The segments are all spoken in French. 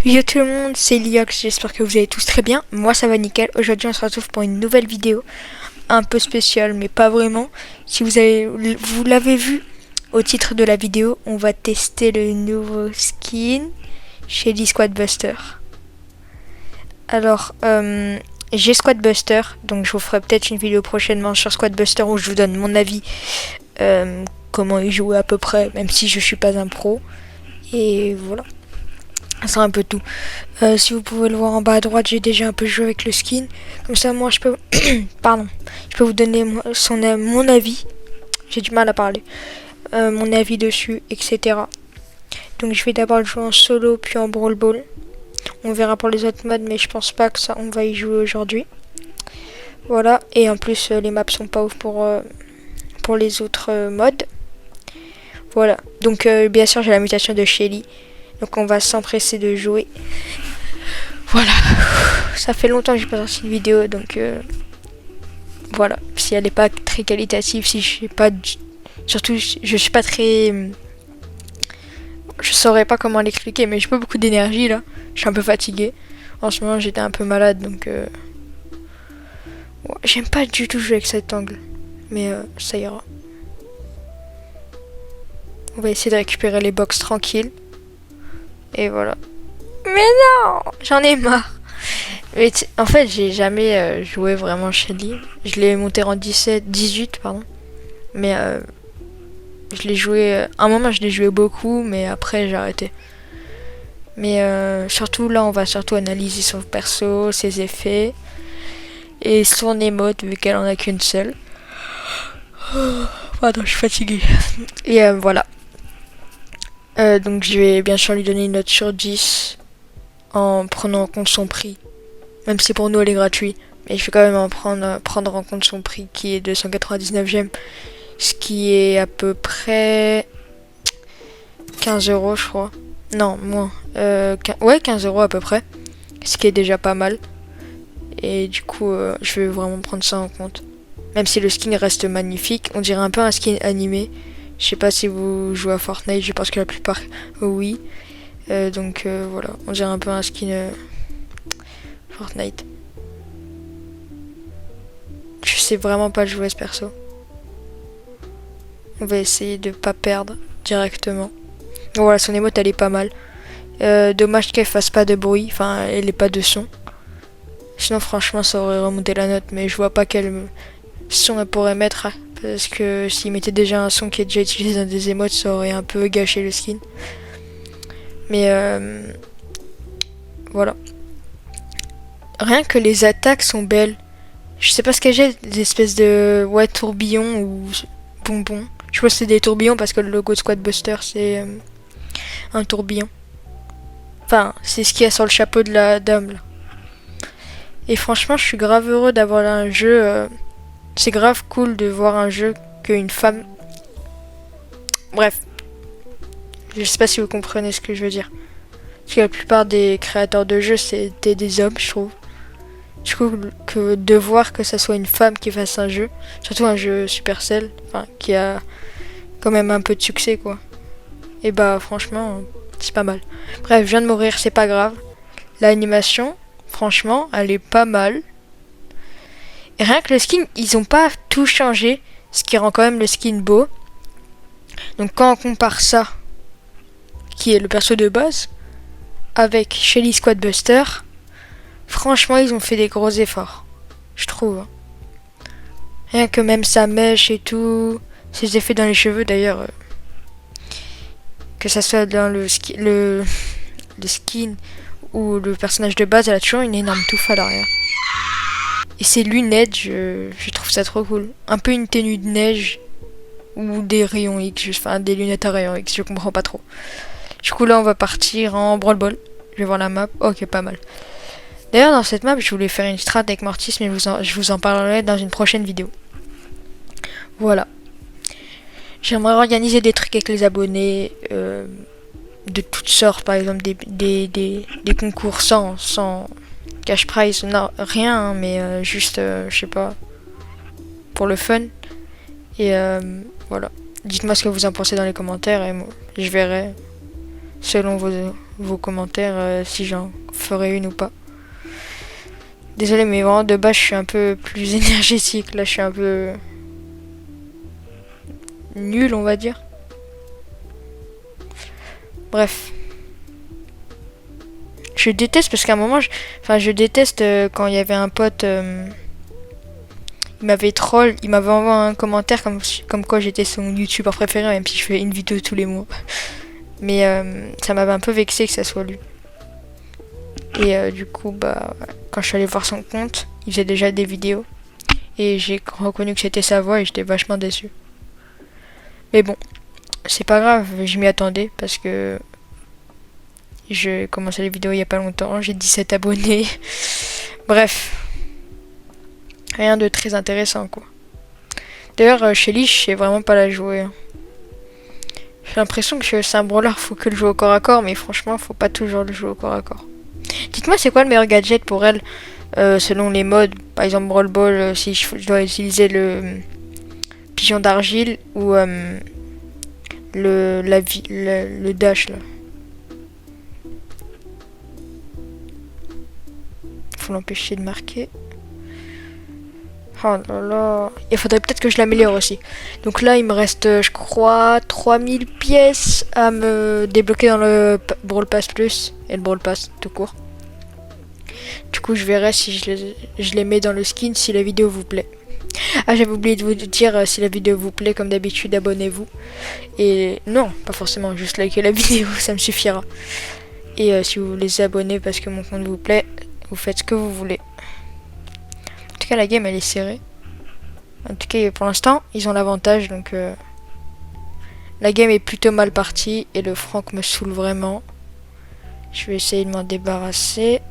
Yo tout le monde, c'est Liox, j'espère que vous allez tous très bien. Moi ça va nickel. Aujourd'hui on se retrouve pour une nouvelle vidéo un peu spéciale mais pas vraiment. Si vous l'avez vu au titre de la vidéo, on va tester le nouveau skin chez Squad Buster. Alors j'ai Squad Buster, donc je vous ferai peut-être une vidéo prochainement sur Squad Buster où je vous donne mon avis, comment y jouer à peu près, même si je suis pas un pro. Et voilà. C'est un peu tout. Si vous pouvez le voir en bas à droite, j'ai déjà un peu joué avec le skin. Comme ça, moi, je peux, pardon, je peux vous donner mon avis. J'ai du mal à parler. Mon avis dessus, etc. Donc, je vais d'abord le jouer en solo, puis en brawl ball. On verra pour les autres modes, mais je pense pas que ça, on va y jouer aujourd'hui. Voilà. Et en plus, les maps sont pas ouf pour les autres modes. Voilà. Donc, bien sûr, j'ai la mutation de Shelly. Donc on va s'empresser de jouer. Voilà. Ça fait longtemps que j'ai pas sorti une vidéo, donc voilà. Si elle n'est pas très qualitative, si je sais pas, surtout je suis pas très, je saurais pas comment l'expliquer, mais j'ai pas beaucoup d'énergie là. Je suis un peu fatiguée. En ce moment j'étais un peu malade, donc ouais, j'aime pas du tout jouer avec cet angle, mais ça ira. On va essayer de récupérer les box tranquilles. Et voilà. Mais non, j'en ai marre. Mais en fait, j'ai jamais joué vraiment Shelly. Je l'ai monté en 18, pardon. Mais je l'ai joué. Un moment, je l'ai joué beaucoup, mais après, j'ai arrêté. Mais surtout là, on va surtout analyser son perso, ses effets et son émote, vu qu'elle en a qu'une seule. Pardon, je suis fatiguée. Et voilà. Donc je vais bien sûr lui donner une note sur 10 en prenant en compte son prix. Même si pour nous elle est gratuite. Mais je vais quand même prendre en compte son prix qui est de 199 gemmes. Ce qui est à peu près 15 € je crois. Non, moins. Ouais, 15 € à peu près. Ce qui est déjà pas mal. Et du coup, je vais vraiment prendre ça en compte. Même si le skin reste magnifique. On dirait un peu un skin animé. Je sais pas si vous jouez à Fortnite, je pense que la plupart oui. Donc voilà, on dirait un peu un skin Fortnite. Je sais vraiment pas jouer à ce perso. On va essayer de pas perdre directement. Bon, voilà, son émote elle est pas mal. Dommage qu'elle fasse pas de bruit, enfin elle ait pas de son. Sinon franchement ça aurait remonté la note, mais je vois pas quel son elle pourrait mettre. Parce que s'il mettait déjà un son qui est déjà utilisé dans des émotes, ça aurait un peu gâché le skin. Mais voilà. Rien que les attaques sont belles. Je sais pas ce que j'ai, des espèces de tourbillons ou bonbons. Je pense que c'est des tourbillons parce que le logo de Squad Buster c'est un tourbillon. Enfin, c'est ce qu'il y a sur le chapeau de la dame là. Et franchement, je suis grave heureux d'avoir un jeu. C'est grave cool de voir un jeu qu'une femme... Bref. Je sais pas si vous comprenez ce que je veux dire. Parce que la plupart des créateurs de jeux, c'était des hommes, je trouve. Du coup, que de voir que ça soit une femme qui fasse un jeu, surtout un jeu Supercell, enfin, qui a quand même un peu de succès, quoi. Et bah, franchement, c'est pas mal. Bref, je viens de mourir, c'est pas grave. L'animation, franchement, elle est pas mal. Et rien que le skin, ils ont pas tout changé, ce qui rend quand même le skin beau. Donc quand on compare ça, qui est le perso de base, avec Shelly Squad Buster, franchement ils ont fait des gros efforts, je trouve. Rien que même sa mèche et tout, ses effets dans les cheveux d'ailleurs, que ça soit dans le skin ou le personnage de base, elle a toujours une énorme touffe à l'arrière. Et ses lunettes, je trouve ça trop cool. Un peu une tenue de neige ou des rayons X, enfin des lunettes à rayons X, je comprends pas trop. Du coup là on va partir en brawl ball. Je vais voir la map. Ok, pas mal. D'ailleurs dans cette map je voulais faire une strat avec Mortis, mais je vous en parlerai dans une prochaine vidéo. Voilà. J'aimerais organiser des trucs avec les abonnés, de toutes sortes, par exemple des concours sans cash prize, non, rien, hein, mais juste, je sais pas, pour le fun. Et voilà. Dites-moi ce que vous en pensez dans les commentaires et moi, je verrai selon vos commentaires si j'en ferai une ou pas. Désolé, mais vraiment de base je suis un peu plus énergétique. Là je suis un peu nul, on va dire. Bref. Je déteste parce qu'à un moment, je déteste quand il y avait un pote, il m'avait troll, il m'avait envoyé un commentaire comme quoi j'étais son youtubeur préféré, même si je fais une vidéo tous les mois. Mais ça m'avait un peu vexé que ça soit lui. Et du coup, bah, quand je suis allé voir son compte, il faisait déjà des vidéos. Et j'ai reconnu que c'était sa voix et j'étais vachement déçu. Mais bon, c'est pas grave, je m'y attendais parce que j'ai commencé les vidéos il y a pas longtemps, j'ai 17 abonnés. Bref, rien de très intéressant quoi. D'ailleurs, Shelly, je sais vraiment pas la jouer. J'ai l'impression que c'est un brawler, faut que le jouer au corps à corps, mais franchement, faut pas toujours le jouer au corps à corps. Dites-moi, c'est quoi le meilleur gadget pour elle selon les modes? Par exemple, Brawl Ball, si je dois utiliser le pigeon d'argile ou le dash là. Faut l'empêcher de marquer. Oh là là. Il faudrait peut-être que je l'améliore aussi. Donc là, il me reste, je crois, 3000 pièces à me débloquer dans le Brawl Pass Plus. Et le Brawl Pass tout court. Du coup, je verrai si je les mets dans le skin si la vidéo vous plaît. Ah, j'avais oublié de vous dire si la vidéo vous plaît, comme d'habitude, abonnez-vous. Et non, pas forcément, juste liker la vidéo, ça me suffira. Et si vous voulez abonner parce que mon compte vous plaît, vous faites ce que vous voulez. En tout cas, la game, elle est serrée. En tout cas, pour l'instant, ils ont l'avantage, donc la game est plutôt mal partie et le Franck me saoule vraiment. Je vais essayer de m'en débarrasser.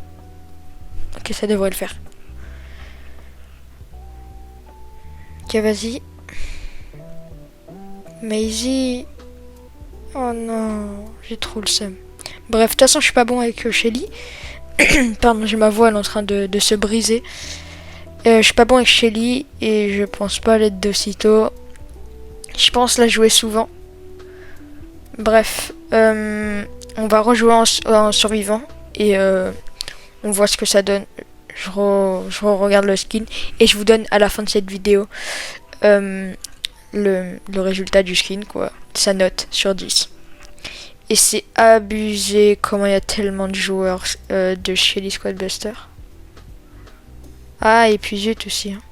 Ok, ça devrait le faire. Ok, vas-y. Maisie. Oh non, j'ai trop le seum. Bref, de toute façon, je suis pas bon avec Shelly. Pardon, j'ai ma voix, elle est en train de se briser. Je suis pas bon avec Shelly et je pense pas l'être d'aussitôt. Je pense la jouer souvent. Bref, on va rejouer en survivant et on voit ce que ça donne. Je regarde le skin et je vous donne à la fin de cette vidéo le résultat du skin, quoi. Sa note sur 10. Et c'est abusé comment il y a tellement de joueurs de Shelly Squad Buster. Ah, et puis zut aussi. Hein.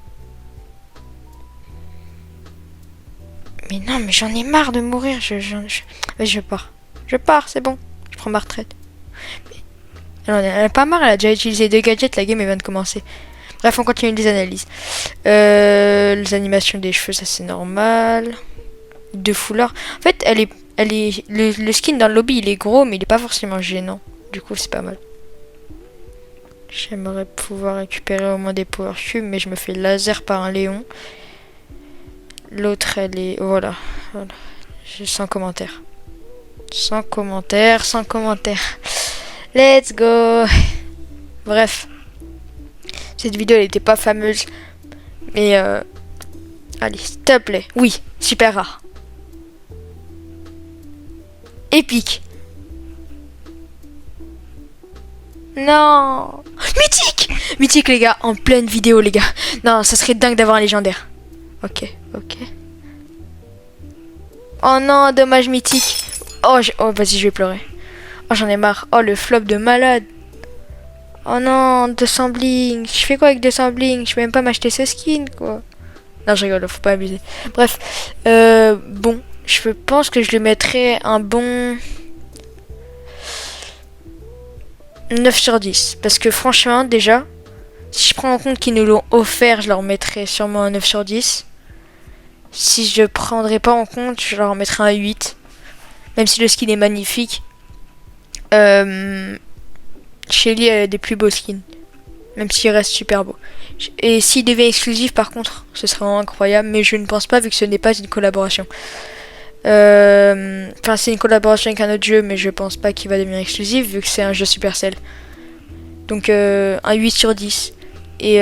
Mais non, mais j'en ai marre de mourir. Je pars. Je pars, c'est bon. Je prends ma retraite. Mais... Alors, elle a pas marre, elle a déjà utilisé 2 gadgets, la game elle vient de commencer. Bref, on continue les analyses. Les animations des cheveux, ça c'est normal. 2 foulards. En fait, le skin dans le lobby, il est gros, mais il est pas forcément gênant. Du coup, c'est pas mal. J'aimerais pouvoir récupérer au moins des power cubes, mais je me fais laser par un Léon. L'autre, elle est... Voilà. J'ai 100 commentaires. 100 commentaires, 100 commentaires. Let's go. Bref. Cette vidéo, elle était pas fameuse. Mais, allez, s'il te plaît. Oui, super rare. Épique. Non. Mythique. Mythique, les gars. En pleine vidéo, les gars. Non, ça serait dingue d'avoir un légendaire. Ok. Oh non, dommage mythique. Oh, vas-y, je vais pleurer. Oh, j'en ai marre. Oh, le flop de malade. Oh non, 200 bling. Je fais quoi avec 200 bling? Je peux même pas m'acheter ce skin, quoi. Non, je rigole, faut pas abuser. Bref. Bon, je pense que je lui mettrai un bon 9 sur 10. Parce que franchement, déjà, si je prends en compte qu'ils nous l'ont offert, je leur mettrai sûrement un 9 sur 10. Si je prendrais pas en compte, je leur mettrai un 8. Même si le skin est magnifique. Shelly a des plus beaux skins. Même s'il reste super beau. Et s'il devient exclusif par contre, ce serait vraiment incroyable. Mais je ne pense pas vu que ce n'est pas une collaboration. Enfin c'est une collaboration avec un autre jeu. Mais je pense pas qu'il va devenir exclusif vu que c'est un jeu Supercell. Donc un 8 sur 10. Et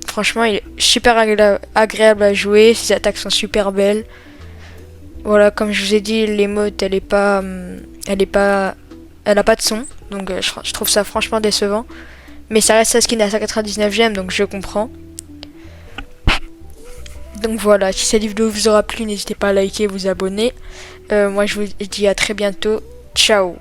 franchement il est super agréable à jouer. Ses attaques sont super belles. Voilà, comme je vous ai dit, l'émote elle est pas Elle a pas de son, donc je trouve ça franchement décevant. Mais ça reste sa skin à 199 gemmes, donc je comprends. Donc voilà, si cette vidéo vous aura plu, n'hésitez pas à liker et vous abonner. Moi je vous dis à très bientôt. Ciao.